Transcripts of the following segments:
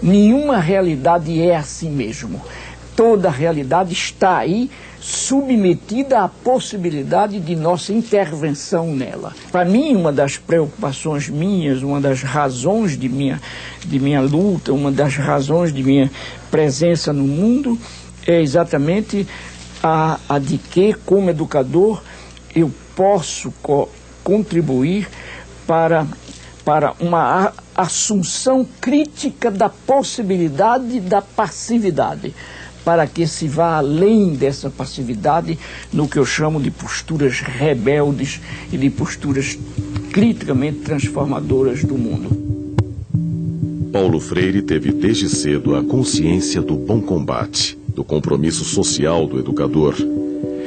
Nenhuma realidade é assim mesmo. Toda realidade está aí, submetida à possibilidade de nossa intervenção nela. Para mim, uma das preocupações minhas, uma das razões de minha luta, uma das razões de minha presença no mundo é exatamente a de que, como educador, eu posso contribuir para uma assunção crítica da possibilidade da passividade, para que se vá além dessa passividade no que eu chamo de posturas rebeldes e de posturas criticamente transformadoras do mundo. Paulo Freire teve desde cedo a consciência do bom combate, do compromisso social do educador.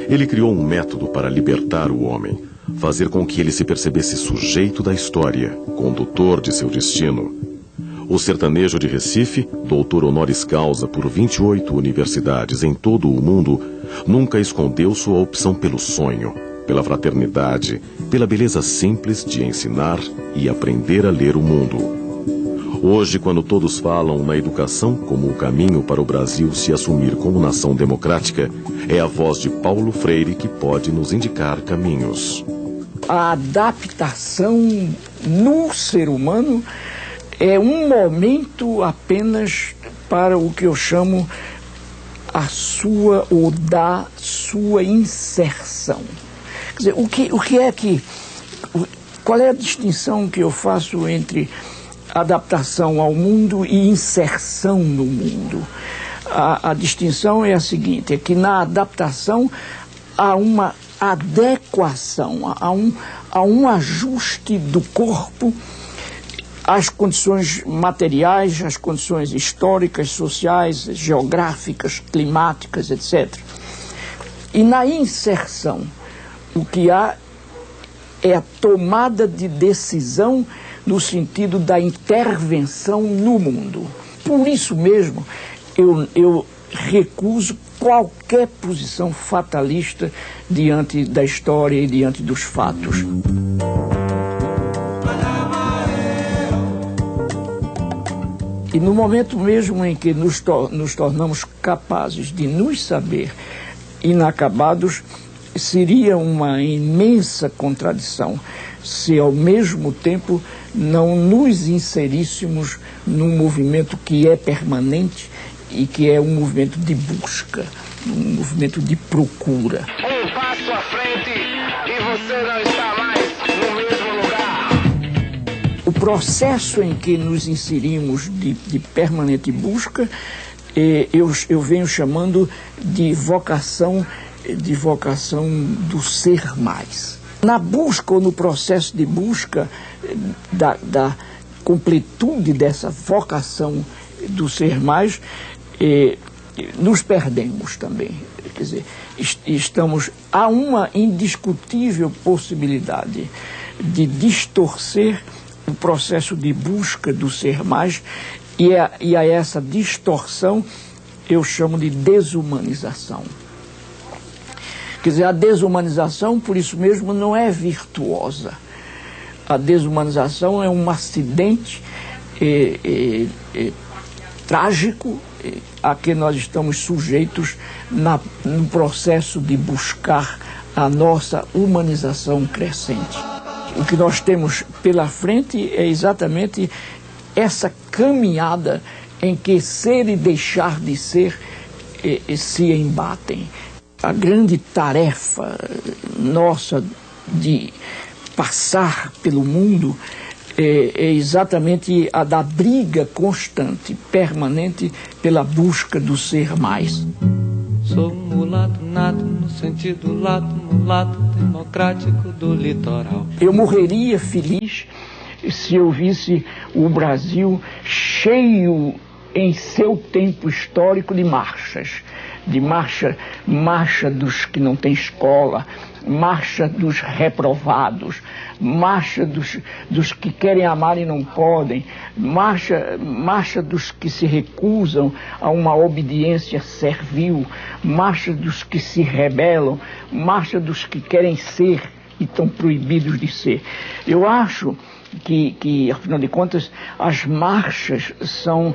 Ele criou um método para libertar o homem, fazer com que ele se percebesse sujeito da história, condutor de seu destino. O sertanejo de Recife, doutor honoris causa por 28 universidades em todo o mundo, nunca escondeu sua opção pelo sonho, pela fraternidade, pela beleza simples de ensinar e aprender a ler o mundo. Hoje, quando todos falam na educação como o caminho para o Brasil se assumir como nação democrática, é a voz de Paulo Freire que pode nos indicar caminhos. A adaptação no ser humano é um momento apenas para o que eu chamo a sua ou da sua inserção. Quer dizer, qual é a distinção que eu faço entre adaptação ao mundo e inserção no mundo? A distinção é a seguinte, é que na adaptação há uma adequação, há um ajuste do corpo às condições materiais, às condições históricas, sociais, geográficas, climáticas, etc. E na inserção, o que há é a tomada de decisão no sentido da intervenção no mundo. Por isso mesmo, eu recuso qualquer posição fatalista diante da história e diante dos fatos. E no momento mesmo em que nos tornamos capazes de nos saber inacabados, seria uma imensa contradição se ao mesmo tempo não nos inseríssemos num movimento que é permanente e que é um movimento de busca, um movimento de procura. Um passo à frente e você não está mais no mesmo lugar. O processo em que nos inserimos de permanente busca, eu venho chamando de vocação do ser mais. Na busca ou no processo de busca da completude dessa vocação do ser mais, nos perdemos também. Quer dizer, há uma indiscutível possibilidade de distorcer o processo de busca do ser mais, e a essa distorção eu chamo de desumanização. Quer dizer, a desumanização, por isso mesmo, não é virtuosa. A desumanização é um acidente trágico a que nós estamos sujeitos no processo de buscar a nossa humanização crescente. O que nós temos pela frente é exatamente essa caminhada em que ser e deixar de ser se embatem. A grande tarefa nossa de passar pelo mundo é exatamente a da briga constante, permanente, pela busca do ser mais. Sou um mulato nato no sentido lato, mulato democrático do litoral. Eu morreria feliz se eu visse o Brasil cheio em seu tempo histórico de marchas. Marcha dos que não têm escola, marcha dos reprovados, marcha dos que querem amar e não podem, marcha dos que se recusam a uma obediência servil, marcha dos que se rebelam, marcha dos que querem ser e estão proibidos de ser. Eu acho que, afinal de contas, as marchas são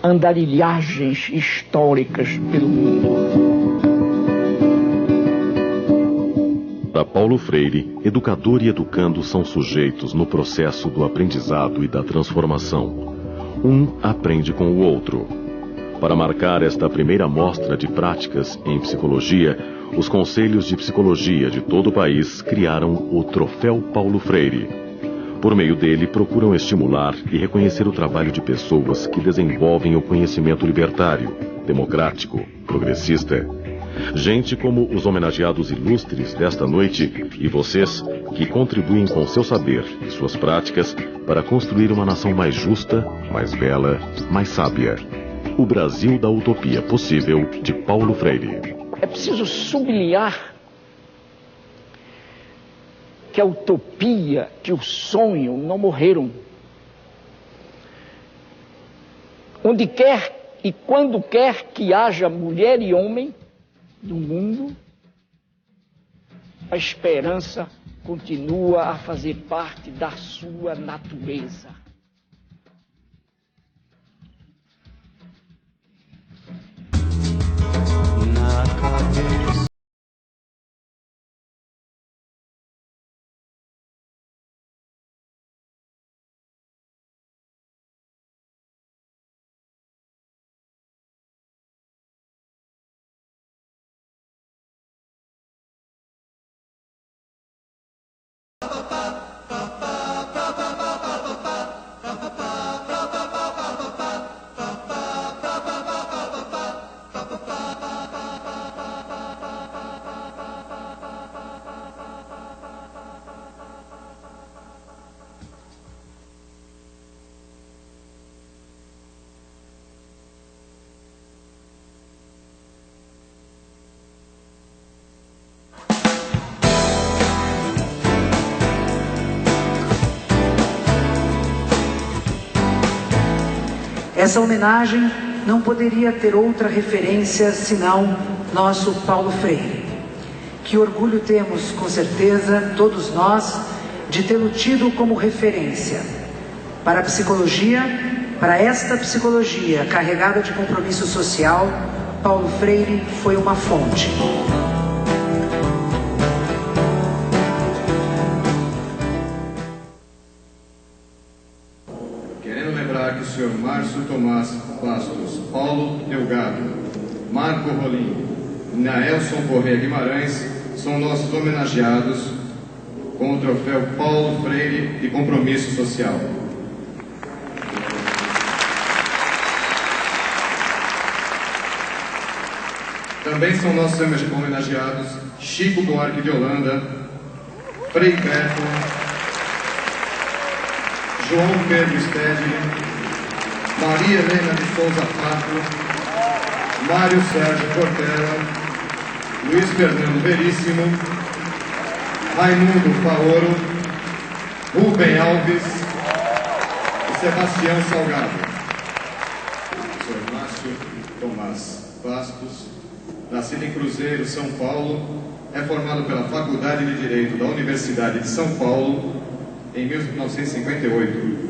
andarilhagens históricas pelo mundo. Para Paulo Freire, educador e educando são sujeitos no processo do aprendizado e da transformação. Um aprende com o outro. Para marcar esta primeira mostra de práticas em psicologia, os conselhos de psicologia de todo o país criaram o Troféu Paulo Freire. Por meio dele, procuram estimular e reconhecer o trabalho de pessoas que desenvolvem o conhecimento libertário, democrático, progressista. Gente como os homenageados ilustres desta noite e vocês que contribuem com seu saber e suas práticas para construir uma nação mais justa, mais bela, mais sábia. O Brasil da Utopia Possível, de Paulo Freire. É preciso sublinhar que a utopia, que o sonho não morreram. Onde quer e quando quer que haja mulher e homem do mundo, a esperança continua a fazer parte da sua natureza. Na cabeça. Essa homenagem não poderia ter outra referência senão nosso Paulo Freire. Que orgulho temos, com certeza, todos nós, de tê-lo tido como referência. Para a psicologia, para esta psicologia carregada de compromisso social, Paulo Freire foi uma fonte. Que o senhor Márcio Tomás Bastos, Paulo Delgado, Marco Rolim e Naelson Corrêa Guimarães são nossos homenageados com o troféu Paulo Freire de Compromisso Social. Também são nossos homenageados Chico Buarque de Holanda, Frei Beto, João Pedro Stedley, Maria Helena de Souza Fato, Mário Sérgio Cortella, Luiz Fernando Veríssimo, Raimundo Paoro, Rubem Alves e Sebastião Salgado. O Sr. Márcio Tomás Bastos, nascido em Cruzeiro, São Paulo, é formado pela Faculdade de Direito da Universidade de São Paulo em 1958.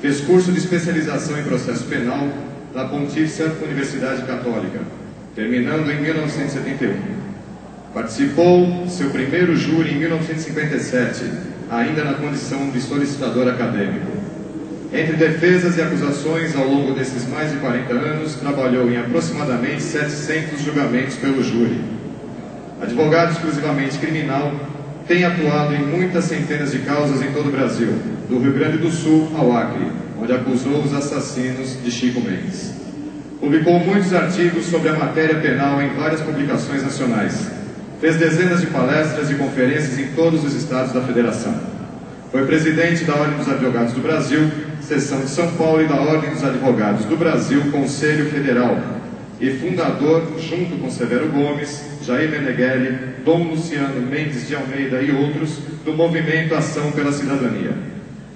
Fez curso de especialização em processo penal da Pontifícia Universidade Católica, terminando em 1971. Participou seu primeiro júri em 1957, ainda na condição de solicitador acadêmico. Entre defesas e acusações, ao longo desses mais de 40 anos, trabalhou em aproximadamente 700 julgamentos pelo júri. Advogado exclusivamente criminal, tem atuado em muitas centenas de causas em todo o Brasil, do Rio Grande do Sul ao Acre, onde acusou os assassinos de Chico Mendes. Publicou muitos artigos sobre a matéria penal em várias publicações nacionais. Fez dezenas de palestras e conferências em todos os estados da Federação. Foi presidente da Ordem dos Advogados do Brasil, Seção de São Paulo e da Ordem dos Advogados do Brasil, Conselho Federal, e fundador, junto com Severo Gomes, Jair Meneghelli, Dom Luciano Mendes de Almeida e outros, do Movimento Ação pela Cidadania.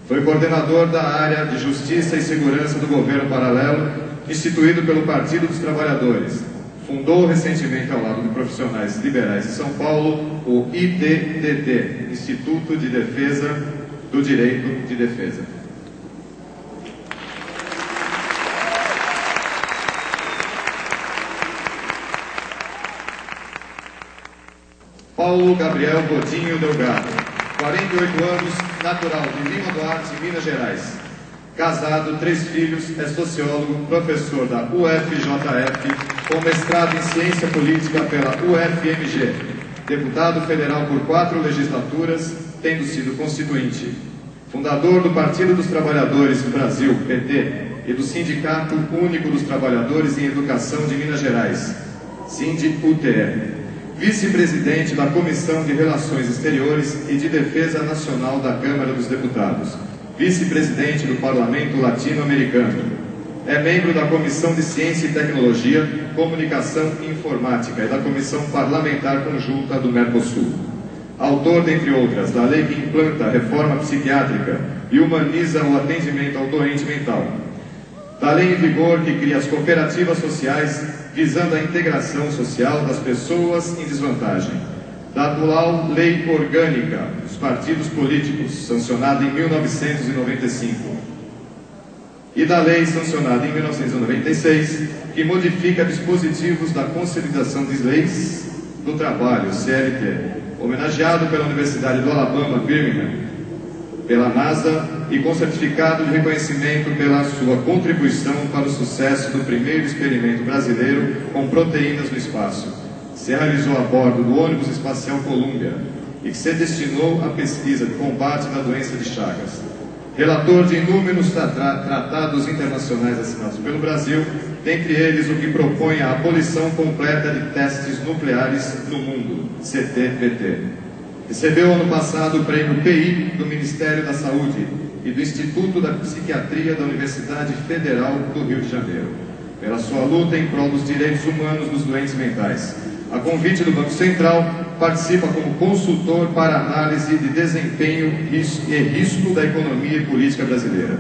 Foi coordenador da área de Justiça e Segurança do Governo Paralelo, instituído pelo Partido dos Trabalhadores. Fundou recentemente, ao lado de profissionais liberais de São Paulo, o IDDD, Instituto de Defesa do Direito de Defesa. Paulo Gabriel Godinho Delgado, 48 anos, natural de Lima Duarte, Minas Gerais. Casado, 3 filhos, é sociólogo, professor da UFJF, com mestrado em Ciência Política pela UFMG. Deputado federal por 4 legislaturas, tendo sido constituinte. Fundador do Partido dos Trabalhadores do Brasil, PT, e do Sindicato Único dos Trabalhadores em Educação de Minas Gerais, SINDI-UTE. Vice-presidente da Comissão de Relações Exteriores e de Defesa Nacional da Câmara dos Deputados. Vice-presidente do Parlamento Latino-Americano. É membro da Comissão de Ciência e Tecnologia, Comunicação e Informática e da Comissão Parlamentar Conjunta do Mercosul. Autor, dentre outras, da lei que implanta a reforma psiquiátrica e humaniza o atendimento ao doente mental. Da lei em vigor que cria as cooperativas sociais, visando a integração social das pessoas em desvantagem. Da atual Lei Orgânica dos Partidos Políticos, sancionada em 1995. E da lei sancionada em 1996, que modifica dispositivos da Consolidação de Leis do Trabalho, CLT, homenageado pela Universidade do Alabama, Birmingham, pela NASA e com certificado de reconhecimento pela sua contribuição para o sucesso do primeiro experimento brasileiro com proteínas no espaço. Se realizou a bordo do ônibus espacial Columbia e que se destinou à pesquisa de combate da doença de Chagas. Relator de inúmeros tratados internacionais assinados pelo Brasil, dentre eles o que propõe a abolição completa de testes nucleares no mundo, CTBT. Recebeu ano passado o prêmio PI do Ministério da Saúde e do Instituto da Psiquiatria da Universidade Federal do Rio de Janeiro, pela sua luta em prol dos direitos humanos dos doentes mentais. A convite do Banco Central, participa como consultor para análise de desempenho e risco da economia e política brasileira,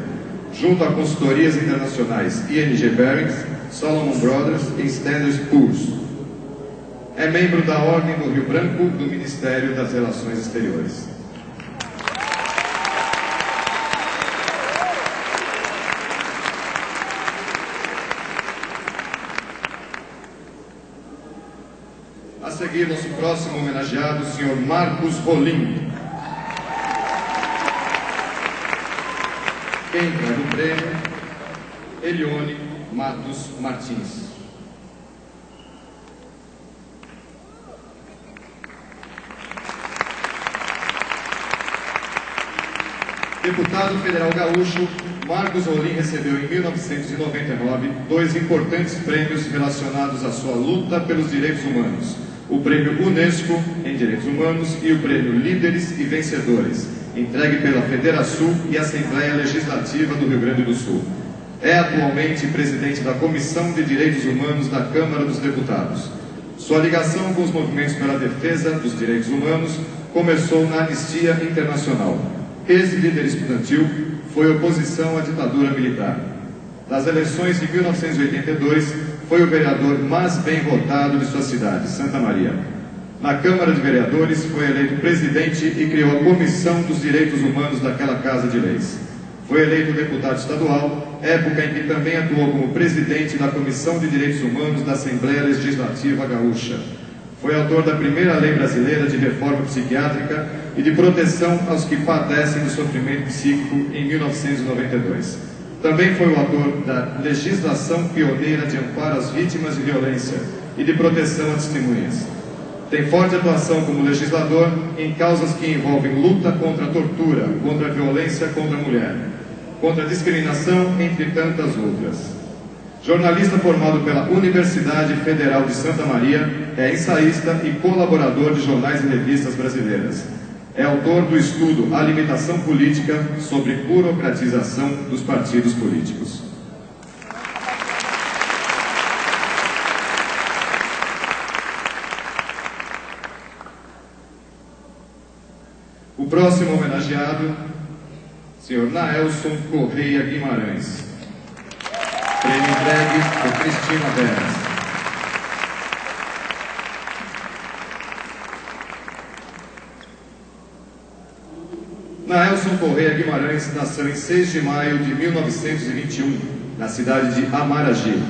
junto a consultorias internacionais ING Barings, Salomon Brothers e Standard Poor's. É membro da Ordem do Rio Branco do Ministério das Relações Exteriores. A seguir, nosso próximo homenageado, o Sr. Marcos Rolim. Quem entrega o prêmio? Elione Matos Martins. Deputado federal gaúcho, Marcos Rolim recebeu em 1999 2 importantes prêmios relacionados à sua luta pelos direitos humanos: o Prêmio Unesco em Direitos Humanos e o Prêmio Líderes e Vencedores, entregue pela Federação e Assembleia Legislativa do Rio Grande do Sul. É atualmente presidente da Comissão de Direitos Humanos da Câmara dos Deputados. Sua ligação com os movimentos pela defesa dos direitos humanos começou na Anistia Internacional. Ex-líder estudantil, foi oposição à ditadura militar. Nas eleições de 1982, foi o vereador mais bem votado de sua cidade, Santa Maria. Na Câmara de Vereadores, foi eleito presidente e criou a Comissão dos Direitos Humanos daquela Casa de Leis. Foi eleito deputado estadual, época em que também atuou como presidente da Comissão de Direitos Humanos da Assembleia Legislativa Gaúcha. Foi autor da primeira lei brasileira de reforma psiquiátrica e de proteção aos que padecem de sofrimento psíquico em 1992. Também foi o autor da legislação pioneira de amparo às vítimas de violência e de proteção a testemunhas. Tem forte atuação como legislador em causas que envolvem luta contra a tortura, contra a violência contra a mulher, contra a discriminação, entre tantas outras. Jornalista formado pela Universidade Federal de Santa Maria, é ensaísta e colaborador de jornais e revistas brasileiras. É autor do estudo A Limitação Política sobre Burocratização dos Partidos Políticos. O próximo homenageado, Sr. Naelson Correia Guimarães. Prêmio entregue por Cristina Veras. Naelson Correia Guimarães nasceu em 6 de maio de 1921, na cidade de Amaragi,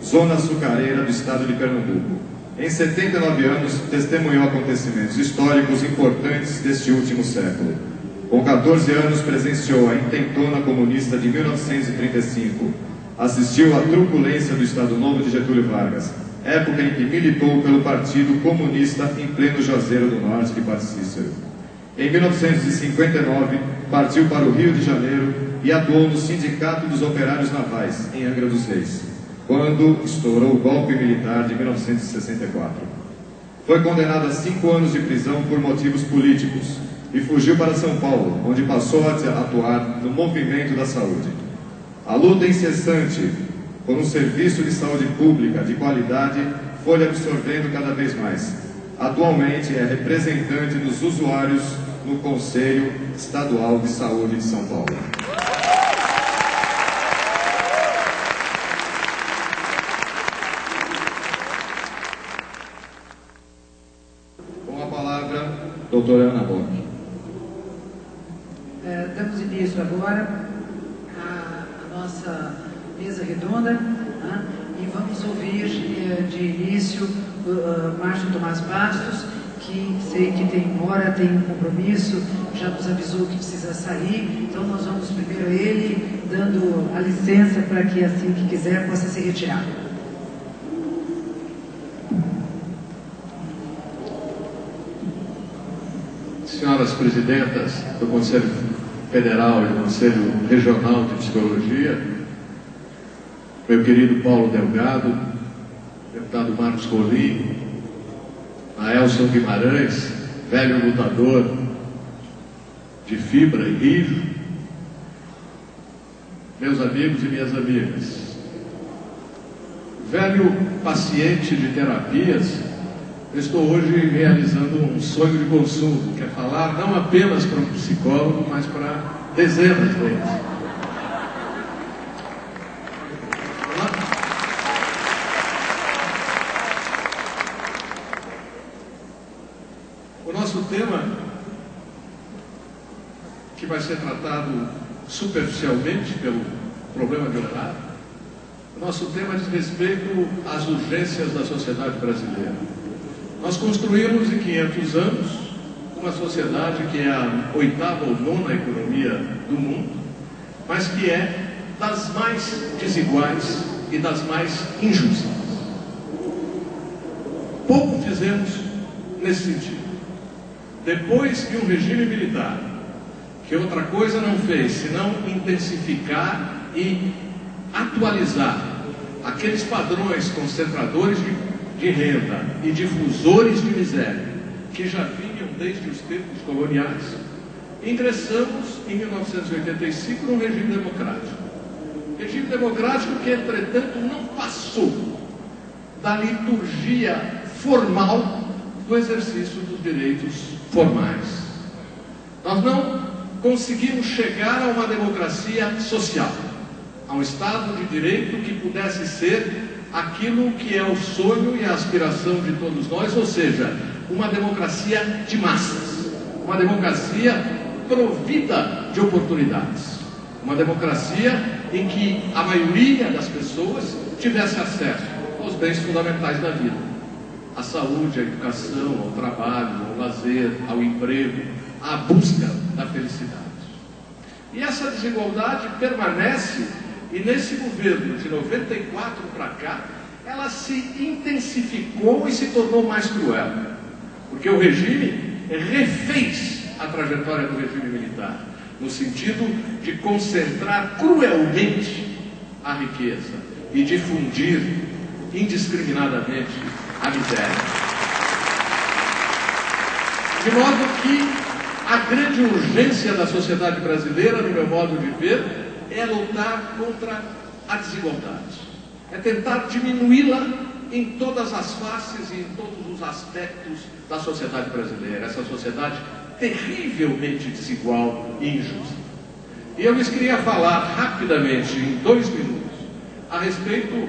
zona açucareira do estado de Pernambuco. Em 79 anos, testemunhou acontecimentos históricos importantes deste último século. Com 14 anos, presenciou a intentona comunista de 1935. Assistiu à turbulência do Estado Novo de Getúlio Vargas, época em que militou pelo Partido Comunista em pleno Juazeiro do Norte de Padre Cícero. Em 1959, partiu para o Rio de Janeiro e atuou no Sindicato dos Operários Navais, em Angra dos Reis, quando estourou o golpe militar de 1964. Foi condenado a 5 anos de prisão por motivos políticos e fugiu para São Paulo, onde passou a atuar no movimento da saúde. A luta incessante por um serviço de saúde pública de qualidade foi absorvendo cada vez mais. Atualmente é representante dos usuários no Conselho Estadual de Saúde de São Paulo. Com a palavra, doutora Ana Bock. Damos início agora à nossa mesa redonda, né? E vamos ouvir de início Márcio Tomás Bastos, que sei que tem um compromisso, já nos avisou que precisa sair, então nós vamos primeiro a ele, dando a licença para que assim que quiser possa se retirar. Senhoras presidentas do Conselho Federal e do Conselho Regional de Psicologia, meu querido Paulo Delgado, deputado Marcos Rolim, Naelson Guimarães, velho lutador de fibra e rijo, meus amigos e minhas amigas, velho paciente de terapias, eu estou hoje realizando um sonho de consumo, que é falar não apenas para um psicólogo, mas para dezenas deles. O nosso tema, que vai ser tratado superficialmente pelo problema de horário, o nosso tema diz respeito às urgências da sociedade brasileira. Nós construímos em 500 anos uma sociedade que é a 8ª ou 9ª economia do mundo, mas que é das mais desiguais e das mais injustas. Pouco fizemos nesse sentido. Depois que um regime militar, que outra coisa não fez senão intensificar e atualizar aqueles padrões concentradores de renda e difusores de miséria que já vinham desde os tempos coloniais, ingressamos em 1985 num regime democrático. Regime democrático que, entretanto, não passou da liturgia formal do exercício dos direitos formais. Nós não conseguimos chegar a uma democracia social, a um Estado de Direito que pudesse ser aquilo que é o sonho e a aspiração de todos nós, ou seja, uma democracia de massas, uma democracia provida de oportunidades, uma democracia em que a maioria das pessoas tivesse acesso aos bens fundamentais da vida, à saúde, à educação, ao trabalho, ao lazer, ao emprego, à busca da felicidade. E essa desigualdade permanece, e nesse governo de 94 para cá, ela se intensificou e se tornou mais cruel, porque o regime refez a trajetória do regime militar, no sentido de concentrar cruelmente a riqueza e difundir indiscriminadamente a miséria. De modo que a grande urgência da sociedade brasileira, no meu modo de ver, é lutar contra a desigualdade. É tentar diminuí-la em todas as faces e em todos os aspectos da sociedade brasileira. Essa sociedade terrivelmente desigual e injusta. E eu lhes queria falar rapidamente, em 2 minutos, a respeito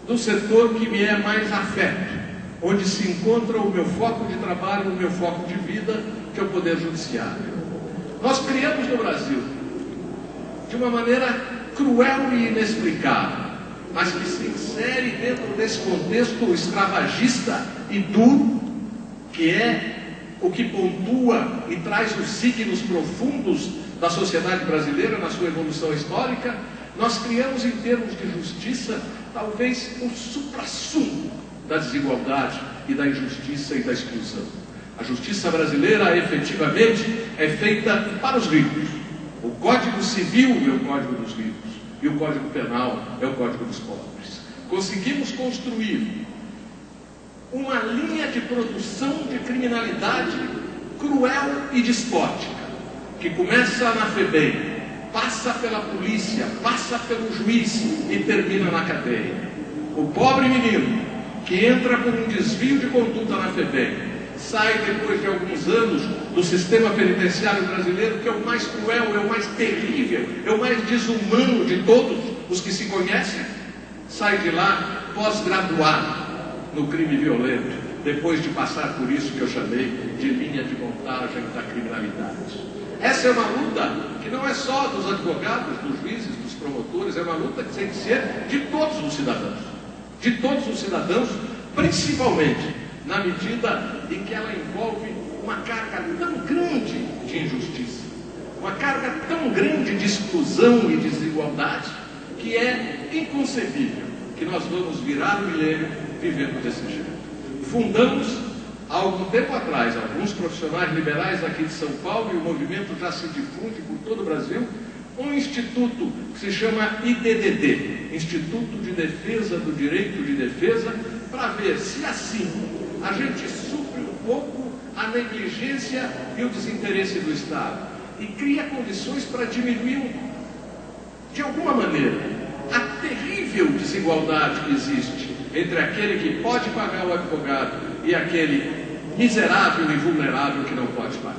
do setor que me é mais afeto, onde se encontra o meu foco de trabalho, o meu foco de vida, que é o Poder Judiciário. Nós criamos no Brasil, de uma maneira cruel e inexplicável, mas que se insere dentro desse contexto escravagista e duro, que é o que pontua e traz os signos profundos da sociedade brasileira na sua evolução histórica. Nós criamos, em termos de justiça, talvez o suprassumo da desigualdade e da injustiça e da exclusão. A justiça brasileira, efetivamente, é feita para os ricos. O Código Civil é o Código dos ricos e o Código Penal é o Código dos pobres. Conseguimos construir uma linha de produção de criminalidade cruel e despótica, que começa na FEBEM, passa pela polícia, passa pelo juiz e termina na cadeia. O pobre menino que entra por um desvio de conduta na FEBEM, sai depois de alguns anos do sistema penitenciário brasileiro, que é o mais cruel, é o mais terrível, é o mais desumano de todos os que se conhecem, sai de lá pós-graduado no crime violento, depois de passar por isso que eu chamei de linha de montagem da criminalidade. Essa é uma luta que não é só dos advogados, dos juízes, dos promotores, é uma luta que tem que ser de todos os cidadãos. De todos os cidadãos, principalmente na medida em que ela envolve uma carga tão grande de injustiça, uma carga tão grande de exclusão e desigualdade, que é inconcebível que nós vamos virar o milênio vivendo desse jeito. Fundamos, há algum tempo atrás, alguns profissionais liberais aqui de São Paulo, e o movimento já se difunde por todo o Brasil, um instituto que se chama IDDD, Instituto de Defesa do Direito de Defesa, para ver se assim a gente supre um pouco a negligência e o desinteresse do Estado e cria condições para diminuir, de alguma maneira, a terrível desigualdade que existe entre aquele que pode pagar o advogado e aquele miserável e vulnerável que não pode pagar.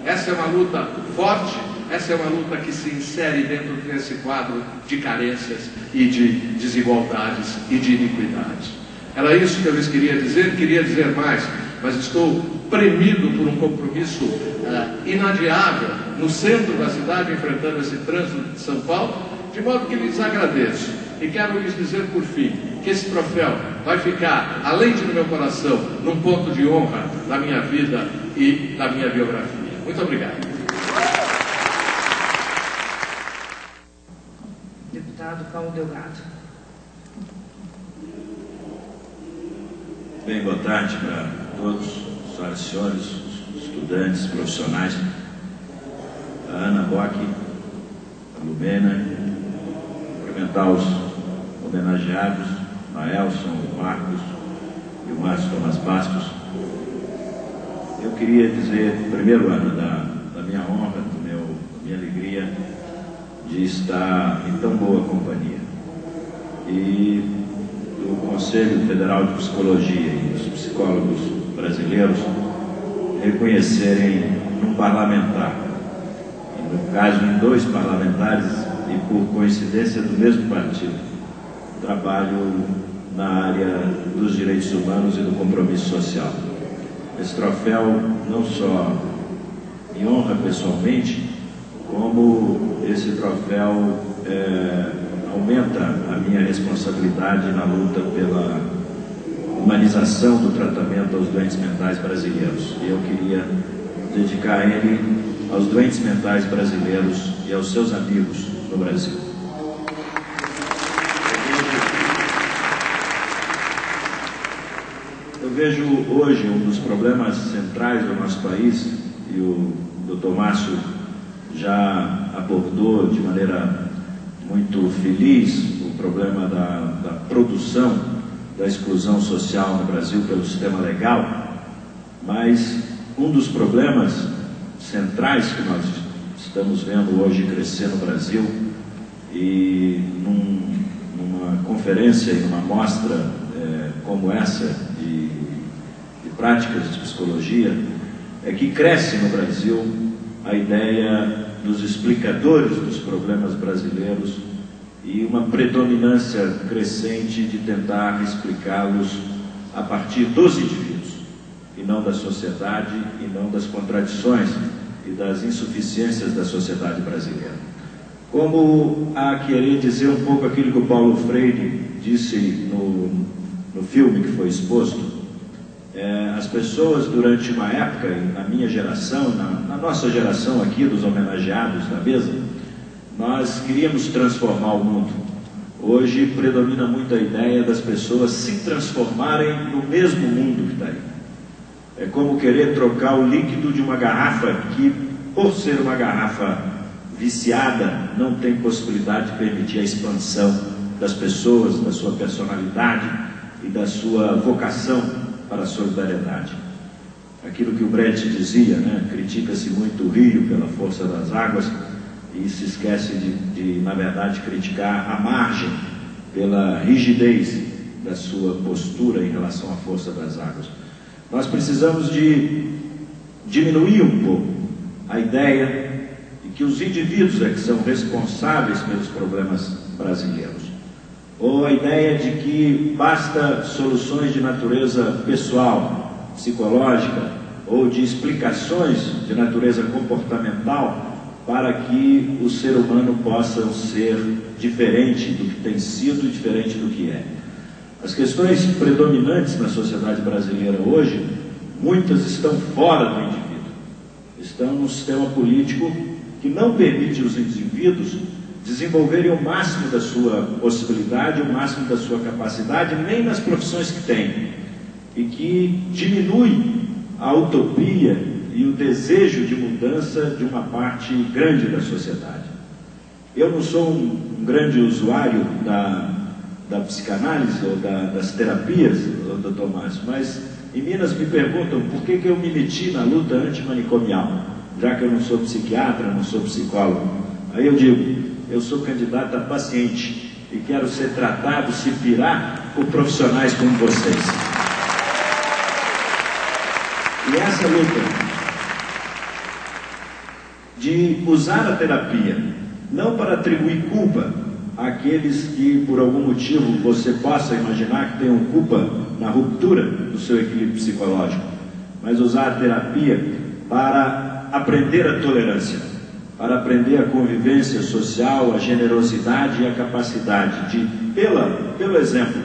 Essa é uma luta forte, essa é uma luta que se insere dentro desse quadro de carências e de desigualdades e de iniquidade. Era isso que eu lhes queria dizer mais, mas estou premido por um compromisso inadiável no centro da cidade, enfrentando esse trânsito de São Paulo, de modo que lhes agradeço. E quero lhes dizer, por fim, que esse troféu vai ficar, além de no meu coração, num ponto de honra na minha vida e na minha biografia. Muito obrigado. Deputado Paulo Delgado. Bem, boa tarde para todos, senhoras e senhores, estudantes, profissionais, a Ana Bock, a Lumena, cumprimentar os homenageados, Maelson, o Marcos e o Márcio Tomás Bastos. Eu queria dizer, primeiro, Ana, da minha honra, da minha alegria de estar em tão boa companhia. E do Conselho Federal de Psicologia e dos psicólogos brasileiros reconhecerem um parlamentar, e no caso em 2 parlamentares e por coincidência do mesmo partido, trabalho na área dos direitos humanos e do compromisso social. Esse troféu não só me honra pessoalmente, como esse troféu aumenta a minha responsabilidade na luta pela humanização do tratamento aos doentes mentais brasileiros. E eu queria dedicar ele aos doentes mentais brasileiros e aos seus amigos no Brasil. Eu vejo hoje um dos problemas centrais do nosso país, e o Dr. Márcio já abordou de maneira muito feliz o problema da produção da exclusão social no Brasil pelo sistema legal, mas um dos problemas centrais que nós estamos vendo hoje crescer no Brasil, e numa conferência e numa mostra como essa de práticas de psicologia, é que cresce no Brasil a ideia dos explicadores dos problemas brasileiros e uma predominância crescente de tentar explicá-los a partir dos indivíduos, e não da sociedade, e não das contradições e das insuficiências da sociedade brasileira. Como a querer dizer um pouco aquilo que o Paulo Freire disse no filme que foi exposto, as pessoas durante uma época, na minha geração, na nossa geração aqui dos homenageados da mesa, nós queríamos transformar o mundo. Hoje predomina muito a ideia das pessoas se transformarem no mesmo mundo que está aí. É como querer trocar o líquido de uma garrafa que, por ser uma garrafa viciada, não tem possibilidade de permitir a expansão das pessoas, da sua personalidade e da sua vocação para a solidariedade. Aquilo que o Brecht dizia, né? Critica-se muito o rio pela força das águas e se esquece de, na verdade, criticar a margem pela rigidez da sua postura em relação à força das águas. Nós precisamos de diminuir um pouco a ideia de que os indivíduos é que são responsáveis pelos problemas brasileiros, ou a ideia de que basta soluções de natureza pessoal, psicológica, ou de explicações de natureza comportamental para que o ser humano possa ser diferente do que tem sido e diferente do que é. As questões predominantes na sociedade brasileira hoje, muitas estão fora do indivíduo, estão num sistema político que não permite os indivíduos desenvolverem o máximo da sua possibilidade, o máximo da sua capacidade, nem nas profissões que têm, e que diminui a utopia e o desejo de mudança de uma parte grande da sociedade. Eu não sou um grande usuário da psicanálise ou das terapias, Dr. Márcio, mas em Minas me perguntam por que eu me meti na luta antimanicomial, já que eu não sou psiquiatra, não sou psicólogo. Aí eu digo, eu sou candidato a paciente e quero ser tratado, se virar, por profissionais como vocês. E essa luta de usar a terapia, não para atribuir culpa àqueles que, por algum motivo, você possa imaginar que tenham culpa na ruptura do seu equilíbrio psicológico, mas usar a terapia para aprender a tolerância, para aprender a convivência social, a generosidade e a capacidade de, pelo exemplo,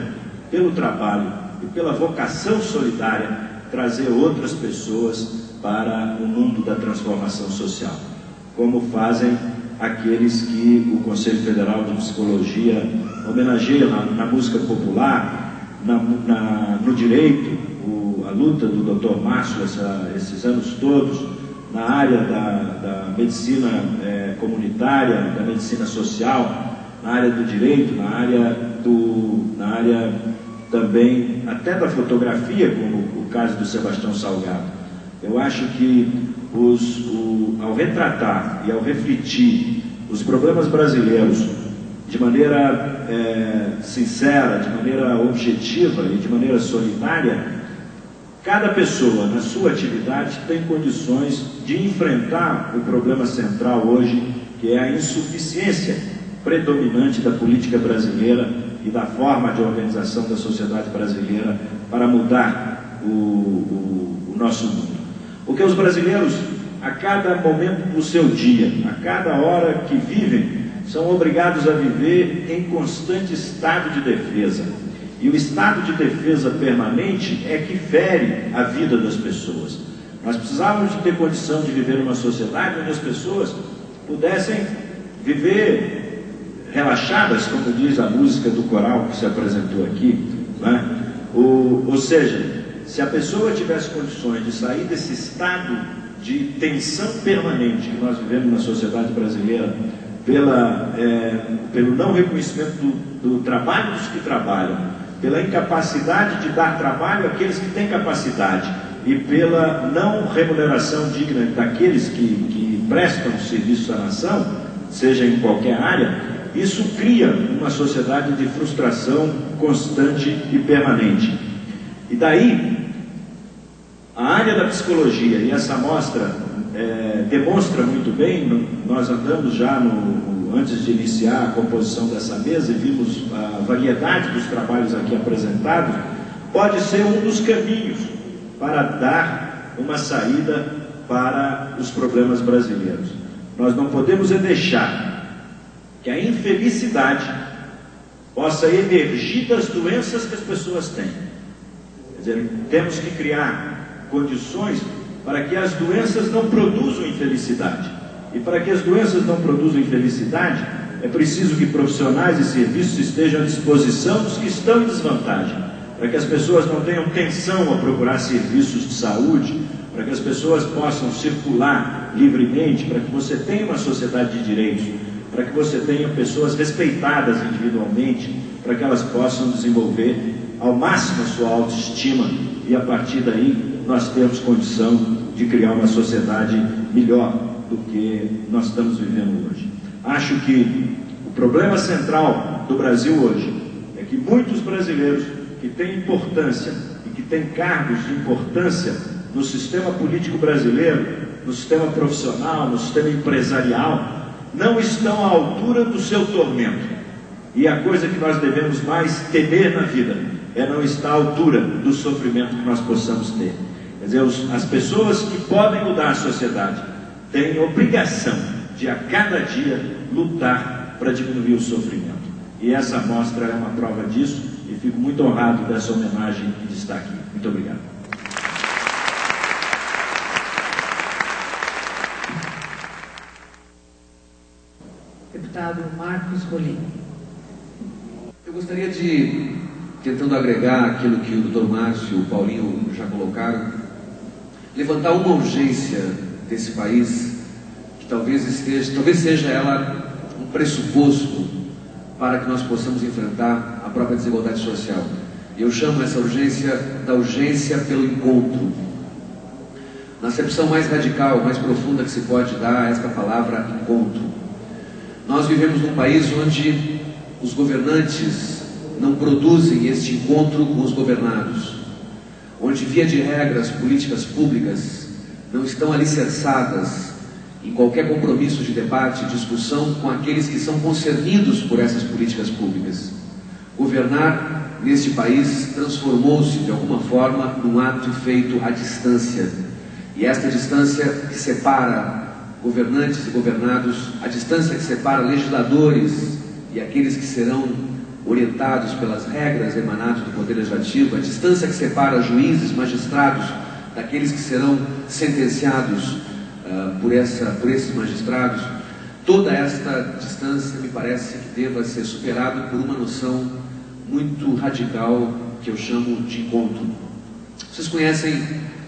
pelo trabalho e pela vocação solidária, trazer outras pessoas para o mundo da transformação social, como fazem aqueles que o Conselho Federal de Psicologia homenageia na música popular, no direito, a luta do Dr. Márcio esses anos todos, na área da medicina comunitária, da medicina social, na área do direito, na área também até da fotografia, como o caso do Sebastião Salgado. Eu acho que ao retratar e ao refletir os problemas brasileiros de maneira sincera, de maneira objetiva e de maneira solidária, cada pessoa na sua atividade tem condições de enfrentar o problema central hoje, que é a insuficiência predominante da política brasileira e da forma de organização da sociedade brasileira para mudar o nosso mundo. Porque os brasileiros, a cada momento do seu dia, a cada hora que vivem, são obrigados a viver em constante estado de defesa. E o estado de defesa permanente é que fere a vida das pessoas. Nós precisávamos de ter condição de viver numa sociedade onde as pessoas pudessem viver relaxadas, como diz a música do coral que se apresentou aqui, né? Ou seja, se a pessoa tivesse condições de sair desse estado de tensão permanente que nós vivemos na sociedade brasileira, pelo não reconhecimento do trabalho dos que trabalham, pela incapacidade de dar trabalho àqueles que têm capacidade, e pela não remuneração digna daqueles que prestam serviço à nação, seja em qualquer área, isso cria uma sociedade de frustração constante e permanente. E daí, a área da psicologia, e essa amostra demonstra muito bem, nós andamos já antes de iniciar a composição dessa mesa e vimos a variedade dos trabalhos aqui apresentados, pode ser um dos caminhos para dar uma saída para os problemas brasileiros. Nós não podemos deixar que a infelicidade possa emergir das doenças que as pessoas têm. Quer dizer, temos que criar condições para que as doenças não produzam infelicidade. E para que as doenças não produzam infelicidade, é preciso que profissionais e serviços estejam à disposição dos que estão em desvantagem, para que as pessoas não tenham tensão a procurar serviços de saúde, para que as pessoas possam circular livremente, para que você tenha uma sociedade de direitos, para que você tenha pessoas respeitadas individualmente, para que elas possam desenvolver ao máximo a sua autoestima, e a partir daí nós temos condição de criar uma sociedade melhor do que nós estamos vivendo hoje. Acho que o problema central do Brasil hoje é que muitos brasileiros que têm importância e que têm cargos de importância no sistema político brasileiro, no sistema profissional, no sistema empresarial, não estão à altura do seu tormento. E a coisa que nós devemos mais temer na vida é não estar à altura do sofrimento que nós possamos ter. Quer dizer, as pessoas que podem mudar a sociedade têm obrigação de a cada dia lutar para diminuir o sofrimento. E essa amostra é uma prova disso, e fico muito honrado dessa homenagem que está aqui. Muito obrigado. Deputado Marcos Rolim. Eu gostaria de, tentando agregar aquilo que o Dr. Márcio e o Paulinho já colocaram, levantar uma urgência desse país, que talvez seja ela um pressuposto para que nós possamos enfrentar a própria desigualdade social. Eu chamo essa urgência da urgência pelo encontro. Na acepção mais radical, mais profunda que se pode dar a esta palavra encontro. Nós vivemos num país onde os governantes não produzem este encontro com os governados, onde, via de regra, as políticas públicas não estão alicerçadas em qualquer compromisso de debate e discussão com aqueles que são concernidos por essas políticas públicas. Governar neste país transformou-se, de alguma forma, num ato feito à distância. E esta distância que separa governantes e governados, a distância que separa legisladores e aqueles que serão orientados pelas regras emanadas do Poder Legislativo, a distância que separa juízes, magistrados, daqueles que serão sentenciados por esses magistrados, toda esta distância me parece que deva ser superada por uma noção muito radical que eu chamo de encontro. Vocês conhecem,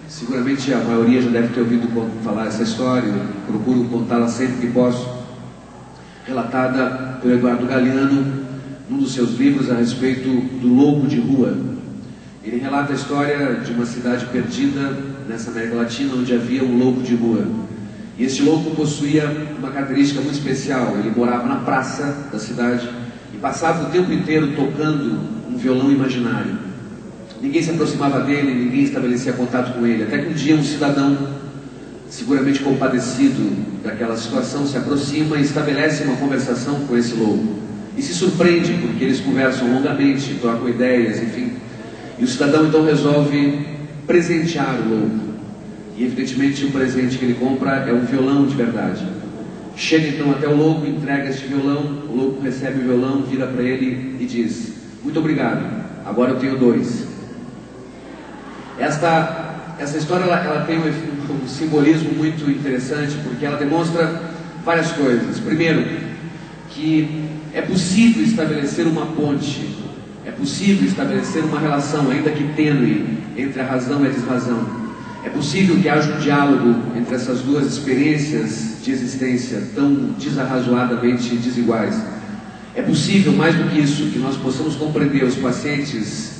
seguramente a maioria já deve ter ouvido falar essa história, eu procuro contá-la sempre que posso, relatada por Eduardo Galeano num dos seus livros a respeito do louco de rua. Ele relata a história de uma cidade perdida nessa América Latina, onde havia um louco de rua. E este louco possuía uma característica muito especial. Ele morava na praça da cidade e passava o tempo inteiro tocando um violão imaginário. Ninguém se aproximava dele, ninguém estabelecia contato com ele, até que um dia um cidadão, seguramente compadecido daquela situação, se aproxima e estabelece uma conversação com esse louco. E se surpreende, porque eles conversam longamente, trocam ideias, enfim. E o cidadão então resolve presentear o louco. E evidentemente o presente que ele compra é um violão de verdade. Chega então até o louco, entrega este violão, o louco recebe o violão, vira para ele e diz: muito obrigado, agora eu tenho 2. Essa história ela tem um simbolismo muito interessante, porque ela demonstra várias coisas. Primeiro, que é possível estabelecer uma ponte, é possível estabelecer uma relação, ainda que tênue, entre a razão e a desrazão. É possível que haja um diálogo entre essas duas experiências de existência tão desarrazoadamente desiguais. É possível, mais do que isso, que nós possamos compreender os pacientes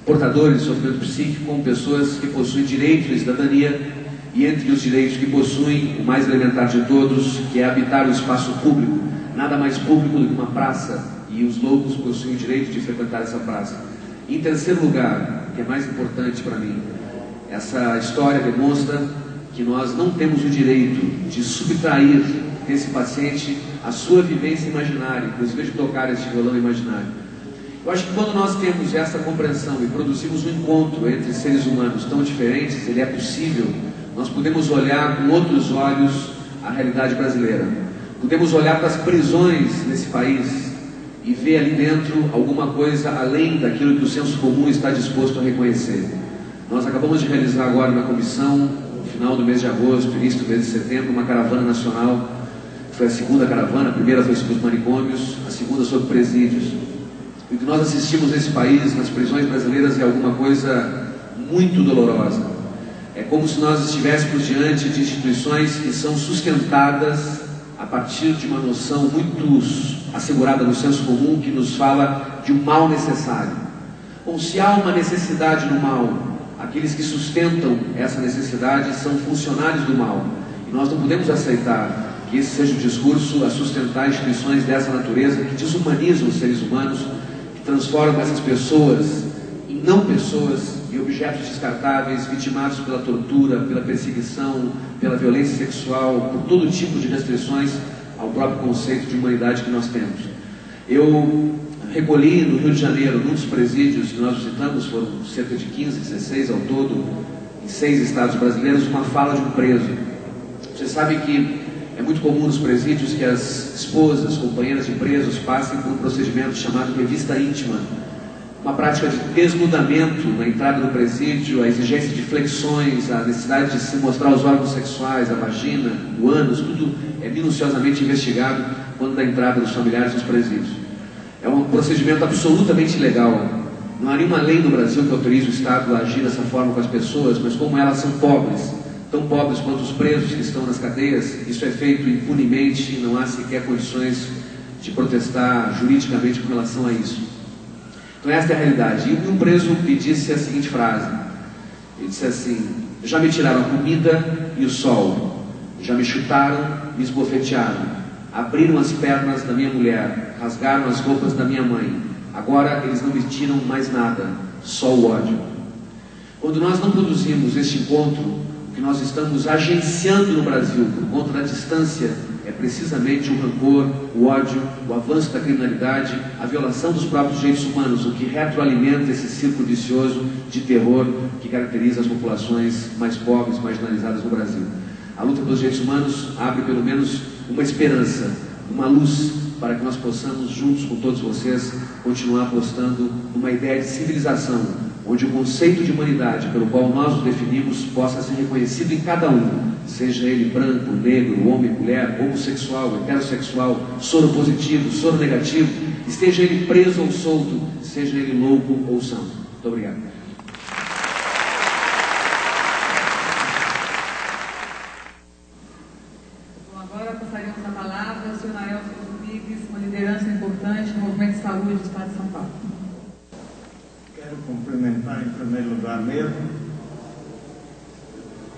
portadores de sofrimento psíquico como pessoas que possuem direitos de cidadania, e entre os direitos que possuem, o mais elementar de todos, que é habitar o espaço público. Nada mais público do que uma praça, e os loucos possuem o direito de frequentar essa praça. E, em terceiro lugar, que é mais importante para mim, essa história demonstra que nós não temos o direito de subtrair desse paciente a sua vivência imaginária, inclusive de tocar esse violão imaginário. Eu acho que quando nós temos essa compreensão e produzimos um encontro entre seres humanos tão diferentes, ele é possível, nós podemos olhar com outros olhos a realidade brasileira. Podemos olhar para as prisões nesse país e ver ali dentro alguma coisa além daquilo que o senso comum está disposto a reconhecer. Nós acabamos de realizar agora na comissão, no final do mês de agosto, início do mês de setembro, uma caravana nacional. Foi a segunda caravana, a primeira foi sobre os manicômios, a segunda sobre presídios. E o que nós assistimos nesse país, nas prisões brasileiras, é alguma coisa muito dolorosa. É como se nós estivéssemos diante de instituições que são sustentadas a partir de uma noção muito assegurada no senso comum, que nos fala de um mal necessário. Bom, se há uma necessidade no mal, aqueles que sustentam essa necessidade são funcionários do mal. E nós não podemos aceitar que esse seja o discurso a sustentar instituições dessa natureza, que desumanizam os seres humanos, que transformam essas pessoas em não pessoas, em objetos descartáveis, vitimados pela tortura, pela perseguição, pela violência sexual, por todo tipo de restrições ao próprio conceito de humanidade que nós temos. Eu recolhi no Rio de Janeiro, num dos presídios que nós visitamos, foram cerca de 15, 16 ao todo, em 6 estados brasileiros, uma fala de um preso. Você sabe que é muito comum nos presídios que as esposas, companheiras de presos, passem por um procedimento chamado revista íntima, uma prática de desnudamento na entrada do presídio, a exigência de flexões, a necessidade de se mostrar os órgãos sexuais, a vagina, o ânus, tudo é minuciosamente investigado quando da entrada dos familiares nos presídios. É um procedimento absolutamente ilegal. Não há nenhuma lei no Brasil que autorize o Estado a agir dessa forma com as pessoas, mas como elas são pobres, tão pobres quanto os presos que estão nas cadeias, isso é feito impunemente, não há sequer condições de protestar juridicamente com relação a isso. Então esta é a realidade. E um preso me disse a seguinte frase, ele disse assim: já me tiraram a comida e o sol, já me chutaram, me esbofetearam, abriram as pernas da minha mulher, rasgaram as roupas da minha mãe, agora eles não me tiram mais nada, só o ódio. Quando nós não produzimos este encontro, o que nós estamos agenciando no Brasil, por conta da distância, é precisamente o rancor, o ódio, o avanço da criminalidade, a violação dos próprios direitos humanos, o que retroalimenta esse círculo vicioso de terror que caracteriza as populações mais pobres, marginalizadas no Brasil. A luta pelos direitos humanos abre pelo menos uma esperança, uma luz, para que nós possamos, juntos com todos vocês, continuar apostando numa ideia de civilização, onde o conceito de humanidade pelo qual nós o definimos possa ser reconhecido em cada um, seja ele branco, negro, homem, mulher, homossexual, heterossexual, soro positivo, soro negativo, esteja ele preso ou solto, seja ele louco ou são. Muito obrigado. Bom, agora passaremos a palavra ao senhor Naelson Rodrigues, uma liderança importante no movimento de saúde do Estado de São Paulo. Quero cumprimentar em primeiro lugar mesmo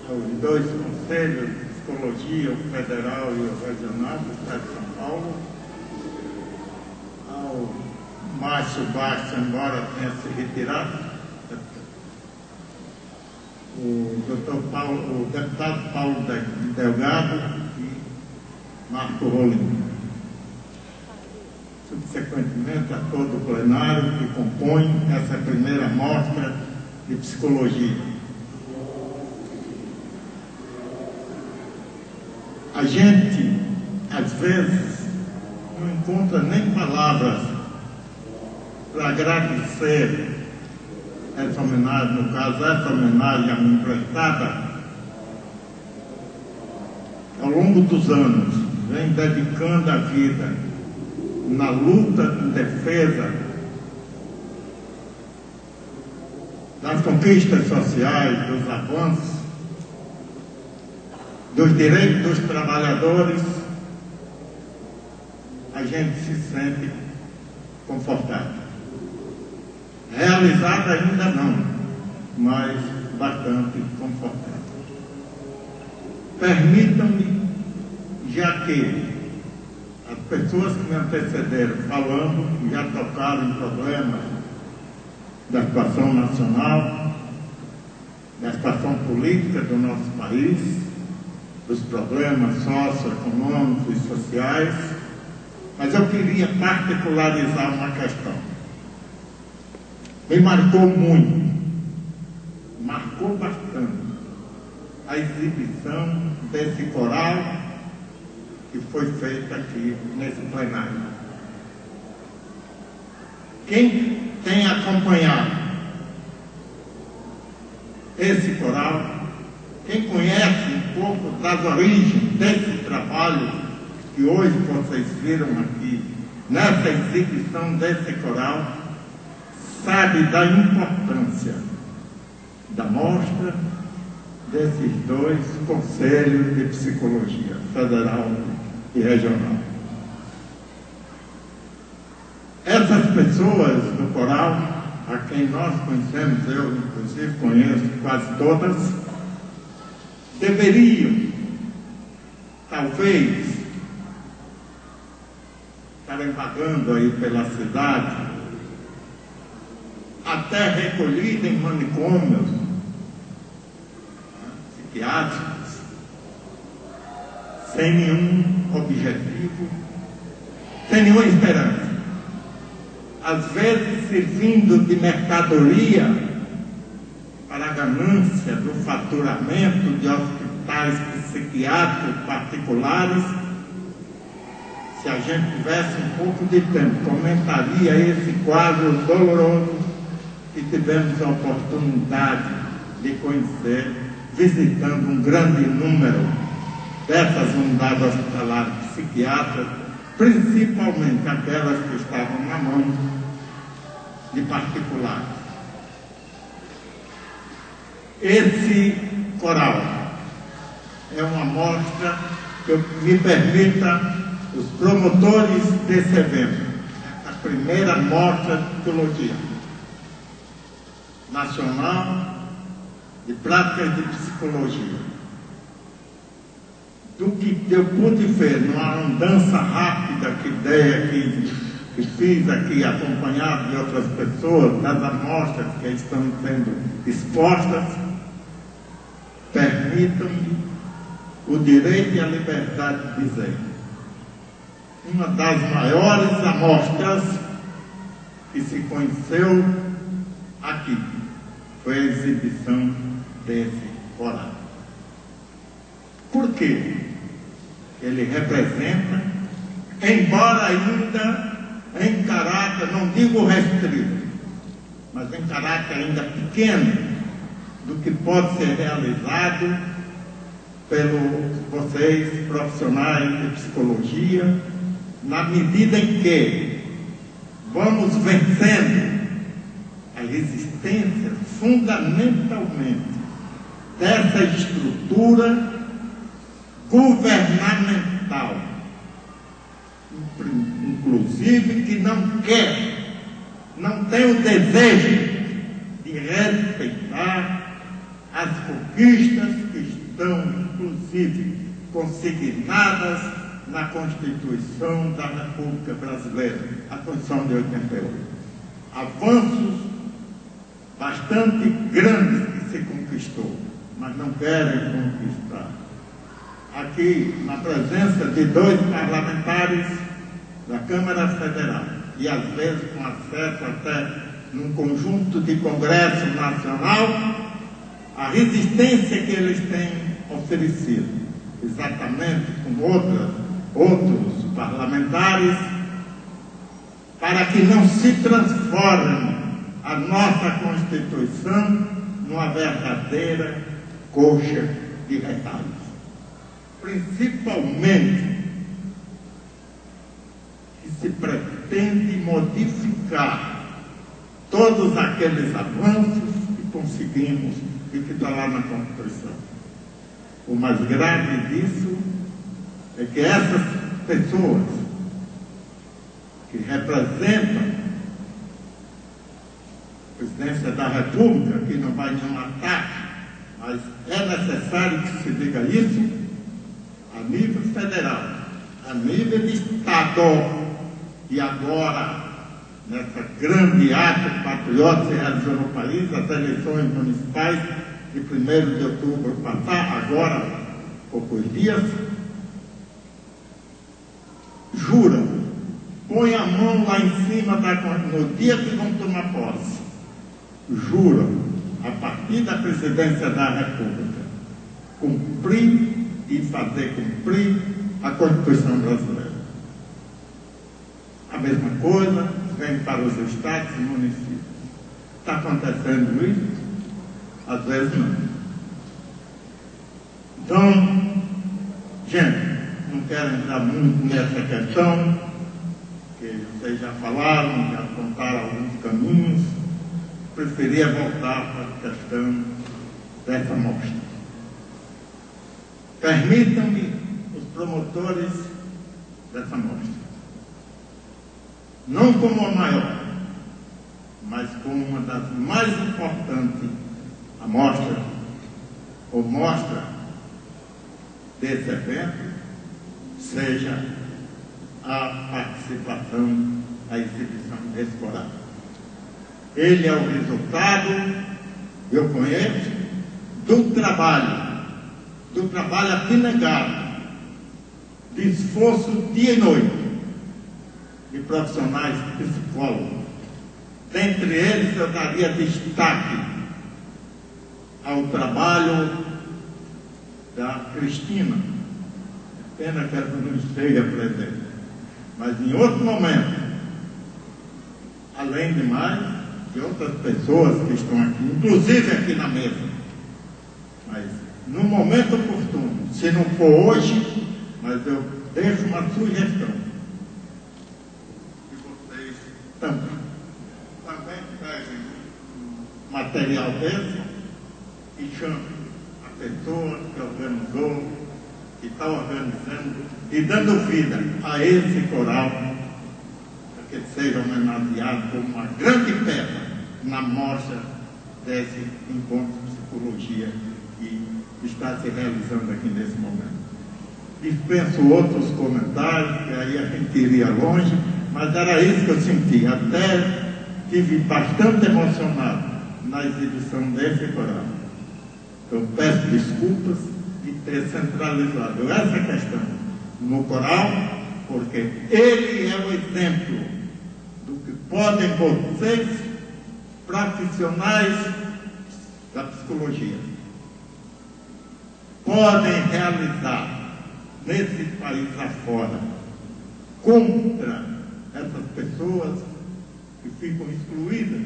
os dois conselhos de psicologia, o federal e o regional do Estado de São Paulo, ao Márcio Bastos, embora tenha se retirado, o deputado Paulo Delgado e Marco Rolim. Subsequentemente, a todo o plenário que compõe essa primeira mostra de psicologia. A gente, às vezes, não encontra nem palavras para agradecer essa homenagem, no caso, essa homenagem a mim prestada, ao longo dos anos, vem dedicando a vida na luta em defesa das conquistas sociais, dos avanços, dos direitos dos trabalhadores, a gente se sente confortável. realizada ainda não, mas bastante confortável. Permitam-me, já que as pessoas que me antecederam falando já tocaram em problemas da situação nacional, da situação política do nosso país, dos problemas socioeconômicos e sociais, mas eu queria particularizar uma questão. Me marcou muito, marcou bastante a exibição desse coral que foi feita aqui nesse plenário. Quem tem acompanhado esse coral, quem conhece um pouco das origens desse trabalho que hoje vocês viram aqui, nessa exibição desse coral, sabe da importância da mostra desses dois conselhos de psicologia, federal e regional. Essas pessoas do coral, a quem nós conhecemos, eu inclusive conheço quase todas, deveriam, talvez, estarem vagando aí pela cidade, até recolhidos em manicômios psiquiátricos, sem nenhum objetivo, sem nenhuma esperança. Às vezes servindo de mercadoria para a ganância do faturamento de hospitais psiquiátricos particulares. Se a gente tivesse um pouco de tempo, comentaria esse quadro doloroso que tivemos a oportunidade de conhecer, visitando um grande número dessas unidades hospitalares psiquiátricas, principalmente aquelas que estavam na mão de particulares. Esse coral é uma mostra que me permita os promotores desse evento, a primeira mostra de psicologia nacional de práticas de psicologia. Do que eu pude ver numa andança rápida que fiz aqui, acompanhado de outras pessoas, das amostras que estão sendo expostas, permitam-me o direito e a liberdade de dizer. Uma das maiores amostras que se conheceu aqui foi a exibição desse coral. Por quê? Ele representa, embora ainda em caráter, não digo restrito, mas em caráter ainda pequeno, do que pode ser realizado pelos vocês, profissionais de psicologia, na medida em que vamos vencendo as resistências fundamentalmente dessa estrutura governamental, inclusive que não tem o desejo de respeitar as conquistas que estão, inclusive, consignadas na Constituição da República Brasileira, a Constituição de 88. Avanços bastante grandes que se conquistou, mas não querem conquistar. Aqui, na presença de dois parlamentares da Câmara Federal, e às vezes com acesso até num conjunto de Congresso Nacional, a resistência que eles têm oferecido, exatamente com outros parlamentares, para que não se transforme a nossa Constituição numa verdadeira coxa de retalhos. Principalmente que se pretende modificar todos aqueles avanços que conseguimos e que está lá na Constituição. O mais grave disso é que essas pessoas que representam presidência da República, que não vai nenhum ataque, mas é necessário que se diga isso a nível federal, a nível de Estado, e agora, nessa grande ato patriótico que se realizou no país, as eleições municipais de 1º de outubro passar, agora, poucos dias, jura, põe a mão lá em cima no dia que vão tomar posse, jura, a partir da presidência da República, cumprir e fazer cumprir a Constituição brasileira. A mesma coisa vem para os estados e municípios. Está acontecendo isso? Às vezes não. Então, gente, não quero entrar muito nessa questão, que vocês já falaram, já apontaram alguns caminhos. Preferia voltar para a questão dessa mostra. Permitam-me os promotores dessa mostra, não como a maior, mas como uma das mais importantes, a mostra, ou mostra desse evento, seja a participação, a exibição desse coral. Ele é o resultado, eu conheço, do trabalho abnegado, de esforço dia e noite, de profissionais psicólogos. Dentre eles, eu daria destaque ao trabalho da Cristina. Pena que ela não esteja presente. Mas em outro momento, além de mais, de outras pessoas que estão aqui, inclusive aqui na mesa, mas no momento oportuno, se não for hoje, mas eu deixo uma sugestão, que vocês também peguem um material desse e chamem a pessoa que organizou, que está organizando e dando vida a esse coral, para que ele seja homenageado como uma grande pedra na mostra desse encontro de psicologia que está se realizando aqui nesse momento. Dispenso outros comentários, que aí a gente iria longe, mas era isso que eu senti. Até tive bastante emocionado na exibição desse coral. Eu peço desculpas de ter centralizado essa questão no coral, porque ele é o exemplo do que podem vocês, profissionais da psicologia, podem realizar nesse país afora contra essas pessoas que ficam excluídas,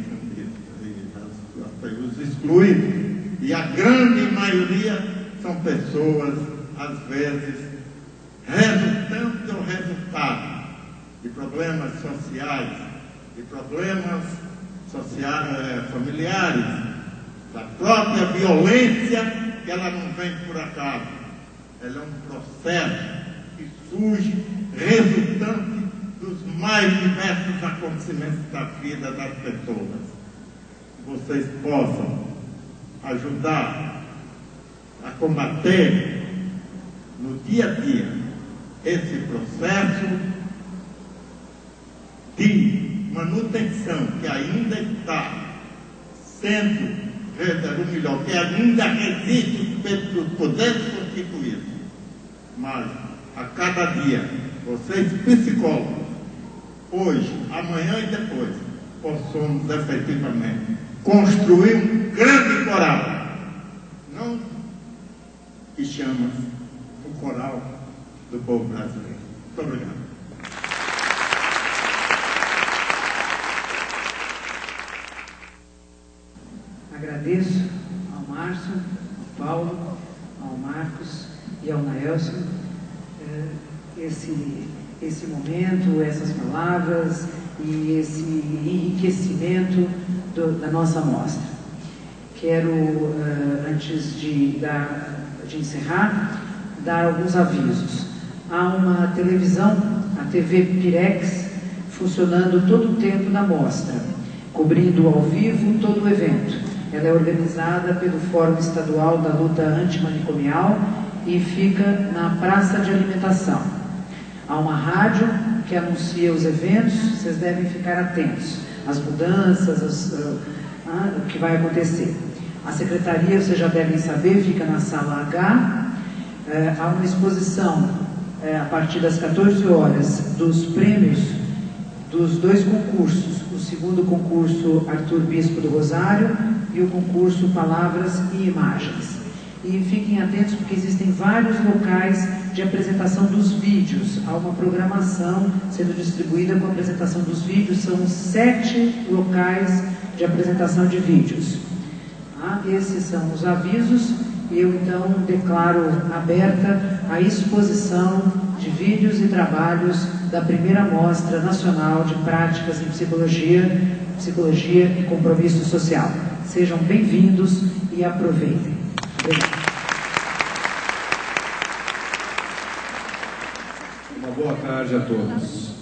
os excluídos, e a grande maioria são pessoas, às vezes, resultante ou resultado de problemas sociais, de problemas familiares, da própria violência, que ela não vem por acaso. Ela é um processo que surge resultante dos mais diversos acontecimentos da vida das pessoas. Que vocês possam ajudar a combater no dia a dia esse processo de manutenção que ainda está sendo, ou melhor, que ainda resiste pelos poderes constituídos. Mas, a cada dia, vocês psicólogos, hoje, amanhã e depois, possamos efetivamente construir um grande coral, não que chama o coral do povo brasileiro. Muito obrigado. Agradeço ao Márcio, ao Paulo, ao Marcos e ao Naelson esse momento, essas palavras e esse enriquecimento da nossa mostra. Quero, antes de encerrar, dar alguns avisos. Há uma televisão, a TV Pirex, funcionando todo o tempo da mostra. cobrindo ao vivo todo o evento. Ela é organizada pelo Fórum Estadual da Luta Antimanicomial e fica na Praça de Alimentação. Há uma rádio que anuncia os eventos, vocês devem ficar atentos às mudanças, o que vai acontecer. A secretaria, vocês já devem saber, fica na Sala H. Há uma exposição a partir das 14 horas dos prêmios dos 2 concursos, o segundo concurso Arthur Bispo do Rosário e o concurso Palavras e Imagens. E fiquem atentos porque existem vários locais de apresentação dos vídeos. Há uma programação sendo distribuída com a apresentação dos vídeos, são 7 locais de apresentação de vídeos. Esses são os avisos. Eu então declaro aberta a exposição de vídeos e trabalhos da primeira Mostra Nacional de Práticas em Psicologia e Compromisso Social. Sejam bem-vindos e aproveitem. Obrigado. Uma boa tarde a todos.